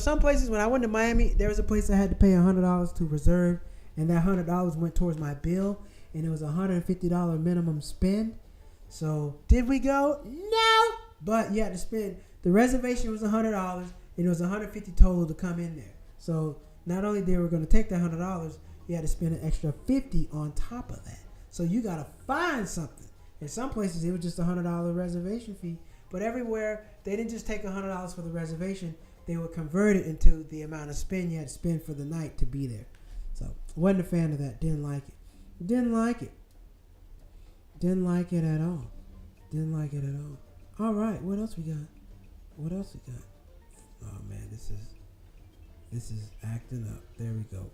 Some places when I went to Miami, there was a place I had to pay $100 to reserve, and that $100 went towards my bill, and it was a $150 minimum spend. So did we go? No, but you had to spend. The reservation was $100, and it was $150 total to come in there. So not only they were going to take that $100, you had to spend an extra $50 on top of that. So you got to find something. In some places, it was just a $100 reservation fee. But everywhere, they didn't just take $100 for the reservation. They would convert it into the amount of spend you had to spend for the night to be there. So, wasn't a fan of that. Didn't like it. Didn't like it at all. All right, what else we got? Oh, man, this is acting up. There we go.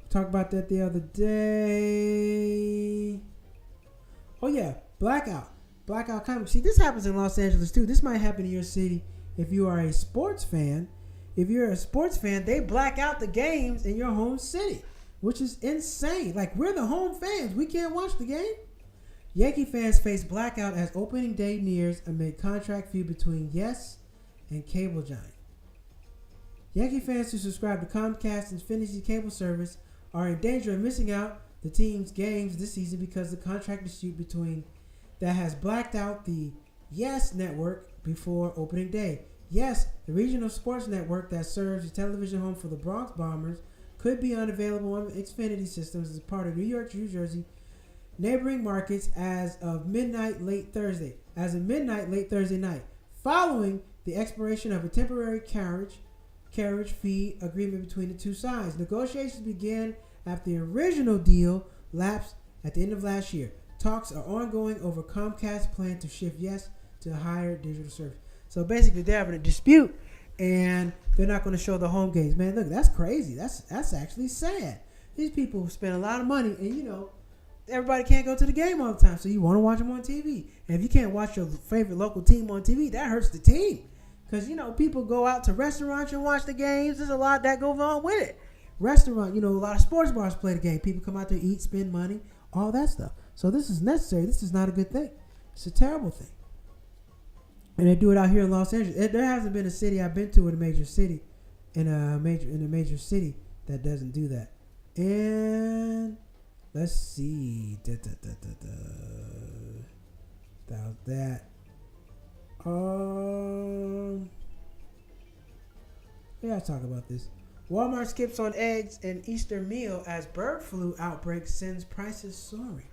Talked about that the other day. Oh, yeah, blackout coming. See, this happens in Los Angeles, too. This might happen in your city if you are a sports fan. If you're a sports fan, they black out the games in your home city, which is insane. Like, we're the home fans. We can't watch the game. Yankee fans face blackout as opening day nears amid contract feud between Yes and cable giant. Yankee fans who subscribe to Comcast and Xfinity cable service are in danger of missing out the team's games this season because of the contract dispute between that has blacked out the Yes network before opening day. Yes, the regional sports network that serves the television home for the Bronx Bombers, could be unavailable on Xfinity systems as part of New York, New Jersey, neighboring markets as of midnight late Thursday night, following the expiration of a temporary carriage fee agreement between the two sides. Negotiations began after the original deal lapsed at the end of last year. Talks are ongoing over Comcast's plan to shift Yes to a higher digital service. So basically, they're having a dispute, and they're not going to show the home games. Man, look, that's crazy. That's actually sad. These people spend a lot of money, and everybody can't go to the game all the time, so you want to watch them on TV. And if you can't watch your favorite local team on TV, that hurts the team. Because, people go out to restaurants and watch the games. There's a lot that goes on with it. Restaurant, a lot of sports bars play the game. People come out there, eat, spend money, all that stuff. So this is necessary. This is not a good thing. It's a terrible thing. And they do it out here in Los Angeles. There hasn't been a city I've been to in a major city that doesn't do that. And let's see. About that. Yeah, I'll talk about this. Walmart skips on eggs and Easter meal as bird flu outbreak sends prices soaring.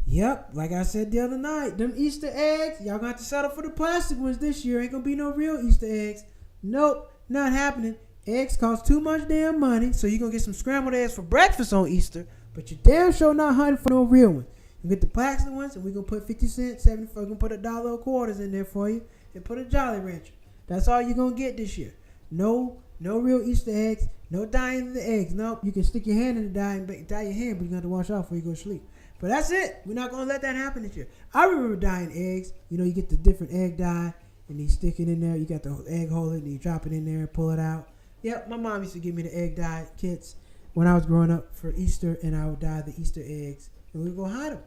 Yep, like I said the other night, them Easter eggs, y'all got to settle for the plastic ones this year. Ain't gonna be no real Easter eggs. Nope, not happening. Eggs cost too much damn money, so you're gonna get some scrambled eggs for breakfast on Easter, but you damn sure not hunting for no real ones. You get the plastic ones, and we're gonna put 50 cents, 75, we're gonna put $1 quarters in there for you, and put a Jolly Rancher. That's all you're gonna get this year. No real Easter eggs, no dyeing of the eggs. Nope, you can stick your hand in the dye and dye your hand, but you got to wash off before you go to sleep. But that's it. We're not going to let that happen this year. I remember dyeing eggs. You get the different egg dye, and you stick it in there. You got the egg holder, and you drop it in there and pull it out. Yep, my mom used to give me the egg dye kits when I was growing up for Easter, and I would dye the Easter eggs, and we would go hide them.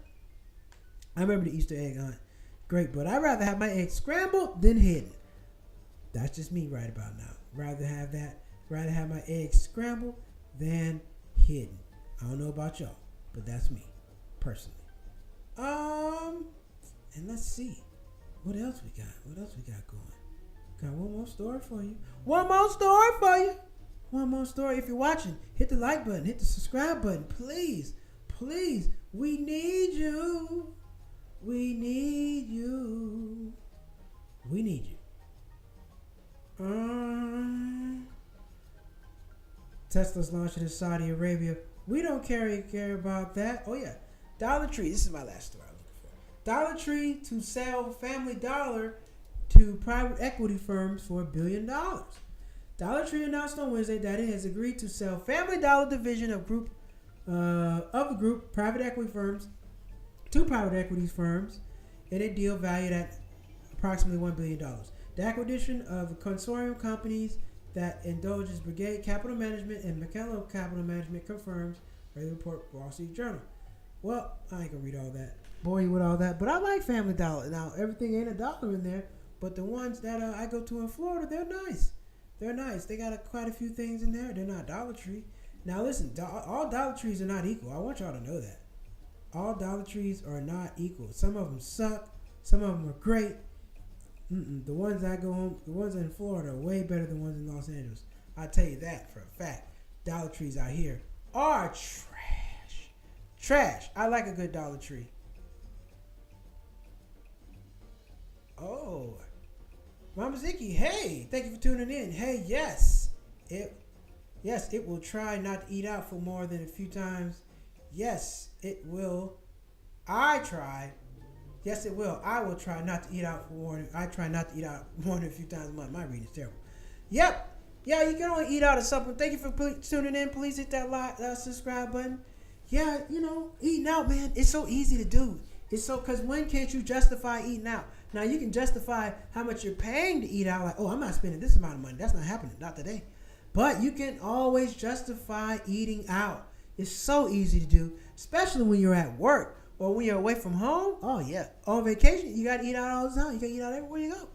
I remember the Easter egg hunt. Great, but I'd rather have my eggs scrambled than hidden. That's just me right about now. Rather have my eggs scrambled than hidden. I don't know about y'all, but that's me. Personally. And let's see. What else we got going? Got one more story for you. One more story. If you're watching, hit the like button. Hit the subscribe button. Please. We need you. Tesla's launching in Saudi Arabia. We don't care about that. Oh, yeah. Dollar Tree. This is my last story I'm looking for. Dollar Tree to sell Family Dollar to private equity firms for $1 billion. Dollar Tree announced on Wednesday that it has agreed to sell Family Dollar division of the group private equity firms to private equity firms in a deal valued at approximately $1 billion. The acquisition of a consortium companies that indulges Brigade Capital Management and McKellar Capital Management confirms, ready to report Wall Street Journal. Well, I ain't gonna read all that, bore you with all that, but I like Family Dollar. Now, everything ain't a dollar in there, but the ones that I go to in Florida, they're nice. They got quite a few things in there. They're not Dollar Tree. Now, listen, all Dollar Trees are not equal. I want y'all to know that. All Dollar Trees are not equal. Some of them suck. Some of them are great. The ones I go home, the ones in Florida are way better than the ones in Los Angeles. I'll tell you that for a fact. Dollar Trees out here are trash. I like a good Dollar Tree. Oh, Mama Ziki, hey, thank you for tuning in. Hey, yes, it will try not to eat out for more than a few times. Yes, it will. Yes, it will. I will try not to eat out for more. I try not to eat out more than a few times a month. My reading is terrible. Yep. Yeah, you can only eat out of something. Thank you for tuning in. Please hit that subscribe button. Yeah, eating out, man, it's so easy to do. Because when can't you justify eating out? Now, you can justify how much you're paying to eat out. Like, I'm not spending this amount of money. That's not happening. Not today. But you can always justify eating out. It's so easy to do, especially when you're at work or when you're away from home. Oh yeah, on vacation you gotta eat out all the time. You gotta eat out everywhere you go.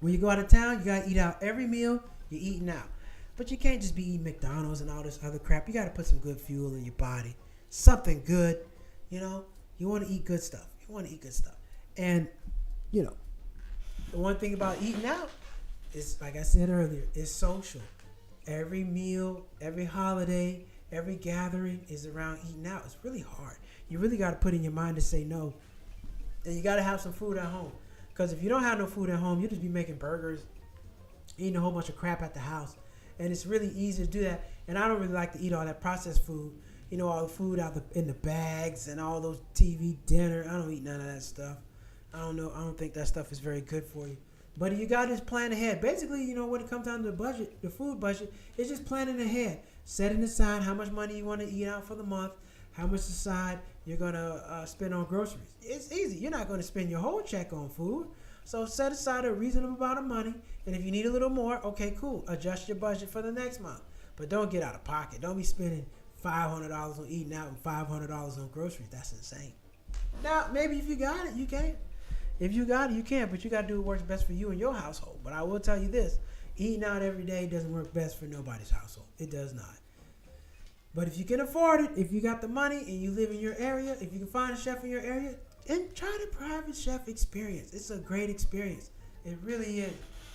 When you go out of town, you gotta eat out every meal. You're eating out, but you can't just be eating McDonald's and all this other crap. You gotta put some good fuel in your body, something good. You know, you want to eat good stuff. And you know, the one thing about eating out is, like I said earlier, is social. Every meal, every holiday, every gathering is around eating out. It's really hard. You really got to put in your mind to say no. And you got to have some food at home. Because if you don't have no food at home, you'll just be making burgers, eating a whole bunch of crap at the house. And it's really easy to do that. And I don't really like to eat all that processed food. You know, all the food in the bags and all those TV dinner. I don't eat none of that stuff. I don't think that stuff is very good for you. But you got to just plan ahead. Basically, you know, when it comes down to the budget, the food budget, it's just planning ahead. Setting aside how much money you want to eat out for the month, how much aside you're going to spend on groceries. It's easy. You're not going to spend your whole check on food. So set aside a reasonable amount of money. And if you need a little more, okay, cool. Adjust your budget for the next month. But don't get out of pocket. Don't be spending $500 on eating out and $500 on groceries. That's insane. Now, maybe if you got it, you can. If you got it, you can, but you got to do what works best for you and your household. But I will tell you this, eating out every day doesn't work best for nobody's household. It does not. But if you can afford it, if you got the money and you live in your area, if you can find a chef in your area, and try the private chef experience. It's a great experience. It really is.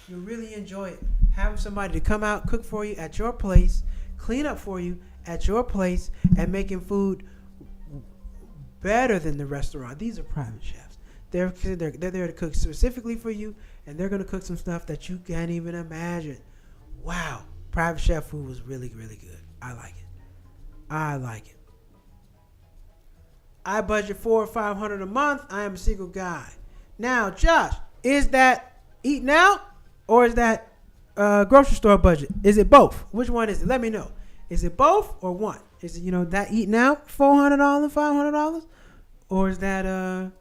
You'll really enjoy it. Having somebody to come out, cook for you at your place, clean up for you at your place, and making food better than the restaurant. These are private chefs. They're there to cook specifically for you, and they're going to cook some stuff that you can't even imagine. Wow. Private chef food was really, really good. I like it. I budget $400 or $500 a month. I am a single guy. Now, Josh, is that eating out or is that grocery store budget? Is it both? Which one is it? Let me know. Is it both or one? Is it, that eating out $400, $500, or is that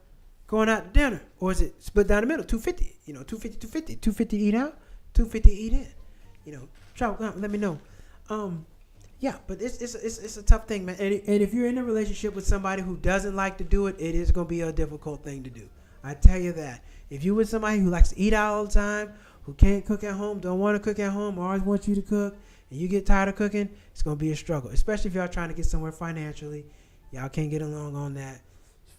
going out to dinner, or is it split down the middle, $250? $250 eat out, $250 eat in. Let me know. Yeah, but it's a tough thing, man. And if you're in a relationship with somebody who doesn't like to do it, it is going to be a difficult thing to do. I tell you that. If you're with somebody who likes to eat out all the time, who can't cook at home, don't want to cook at home, always wants you to cook, and you get tired of cooking, it's going to be a struggle, especially if y'all trying to get somewhere financially. Y'all can't get along on that.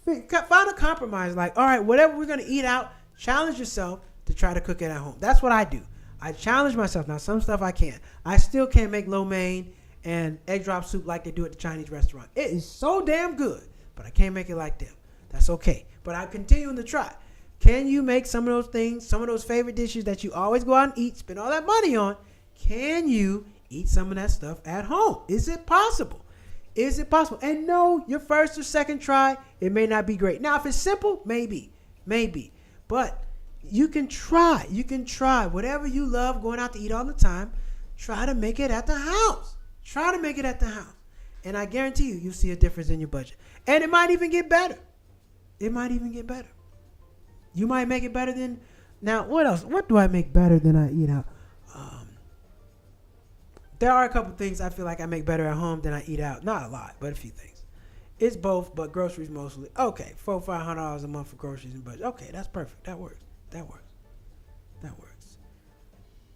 Find a compromise. Like, all right, whatever we're going to eat out, challenge yourself to try to cook it at home. That's what I do. I challenge myself. Now, some stuff I can't. I still can't make lo mein and egg drop soup like they do at the Chinese restaurant. It is so damn good, but I can't make it like them. That's okay. But I'm continuing to try. Can you make some of those things, some of those favorite dishes that you always go out and eat, spend all that money on? Can you eat some of that stuff at home? Is it possible? Is it possible? And no, your first or second try, it may not be great. Now, if it's simple, maybe. But you can try. You can try. Whatever you love going out to eat all the time, try to make it at the house. And I guarantee you'll see a difference in your budget. And it might even get better. You might make it better than... Now, what else? What do I make better than I eat out? There are a couple things I feel like I make better at home than I eat out. Not a lot, but a few things. It's both, but groceries mostly. Okay, $400-$500 a month for groceries and budget. Okay, that's perfect. That works.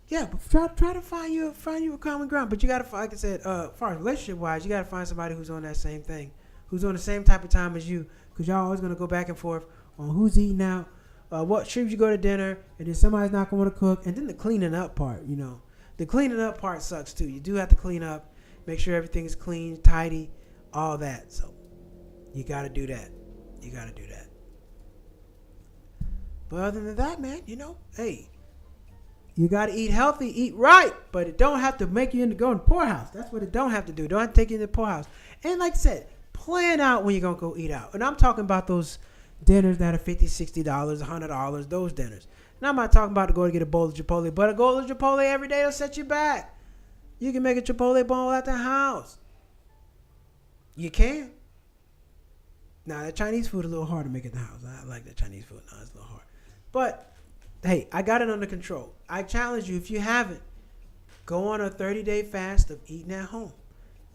Yeah, but try to find you a common ground. But you gotta, like I said, as far as relationship wise, you gotta find somebody who's on that same thing, who's on the same type of time as you, because y'all always gonna go back and forth on who's eating out, what trips you go to dinner, and then somebody's not gonna cook, and then the cleaning up part. The cleaning up part sucks too. You do have to clean up, make sure everything is clean, tidy, all that. So you got to do that. But other than that, man, hey, you got to eat healthy, eat right, but it don't have to make you go in the poorhouse. That's what it don't have to do. Don't have to take you in the poorhouse. And like I said, plan out when you're going to go eat out. And I'm talking about those dinners that are $50, $60, $100, those dinners. And I'm not talking about to go to get a bowl of Chipotle, but a bowl of Chipotle every day will set you back. You can make a Chipotle bowl at the house. You can. Now, that Chinese food is a little hard to make at the house. I like that Chinese food. No, it's a little hard. But, hey, I got it under control. I challenge you, if you haven't, go on a 30-day fast of eating at home.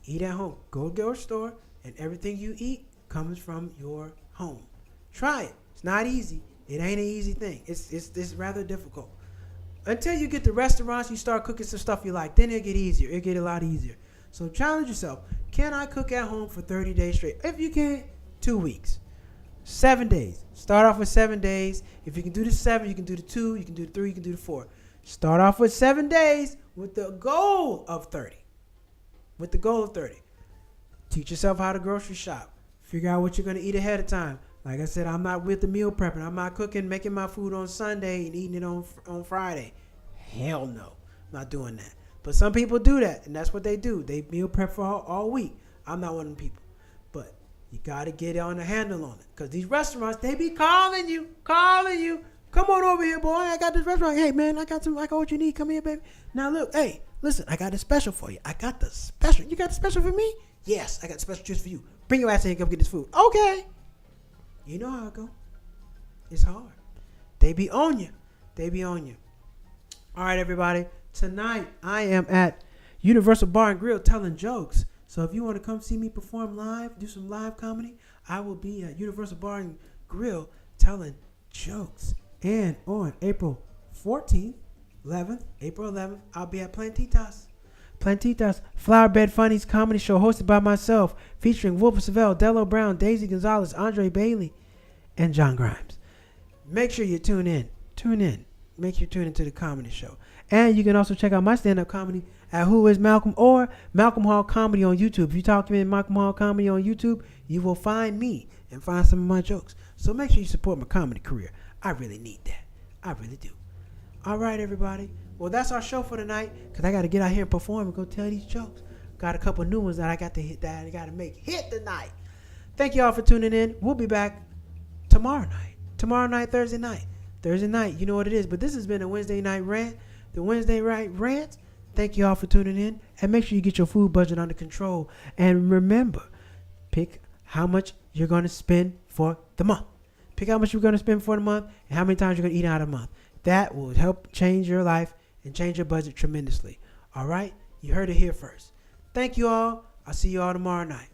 Eat at home. Go to the grocery store, and everything you eat comes from your home. Try it. It's not easy. It ain't an easy thing. It's rather difficult. Until you get to restaurants, you start cooking some stuff you like. Then it'll get easier. It'll get a lot easier. So challenge yourself. Can I cook at home for 30 days straight? If you can, 2 weeks. 7 days. Start off with 7 days. If you can do the 7, you can do the 2, you can do the 3, you can do the 4. Start off with 7 days with the goal of 30. With the goal of 30. Teach yourself how to grocery shop. Figure out what you're going to eat ahead of time. Like I said, I'm not with the meal prepping. I'm not cooking, making my food on Sunday and eating it on Friday. Hell no. I'm not doing that. But some people do that, and that's what they do. They meal prep for all week. I'm not one of them people. But you got to get on the handle on it. Because these restaurants, they be calling you. Come on over here, boy. I got this restaurant. Hey, man, I got what you need. Come here, baby. Now, look. Hey, listen, I got a special for you. I got the special. You got the special for me? Yes, I got the special just for you. Bring your ass in and come get this food. Okay. You know how it go. It's hard. They be on you. All right, everybody. Tonight, I am at Universal Bar and Grill telling jokes. So if you want to come see me perform live, do some live comedy, I will be at Universal Bar and Grill telling jokes. And on April 11th, I'll be at Plantitas, Flowerbed Funnies comedy show hosted by myself, featuring Wilbur Savell, Dello Brown, Daisy Gonzalez, Andre Bailey, and John Grimes. Make sure you tune in. Make sure you tune into the comedy show. And you can also check out my stand-up comedy at Who Is Malcolm or Malcolm Hall Comedy on YouTube. If you talk to me in Malcolm Hall Comedy on YouTube, you will find me and find some of my jokes. So make sure you support my comedy career. I really need that. I really do. All right, everybody. Well, that's our show for tonight because I got to get out here and perform and go tell these jokes. Got a couple new ones that I got to hit that I got to make hit tonight. Thank you all for tuning in. We'll be back tomorrow night, Thursday night. You know what it is. But this has been a Wednesday night rant. The Wednesday night rant. Thank you all for tuning in. And make sure you get your food budget under control. And remember, pick how much you're going to spend for the month. Pick how much you're going to spend for the month and how many times you're going to eat out a month. That will help change your life and change your budget tremendously. All right? You heard it here first. Thank you all. I'll see you all tomorrow night.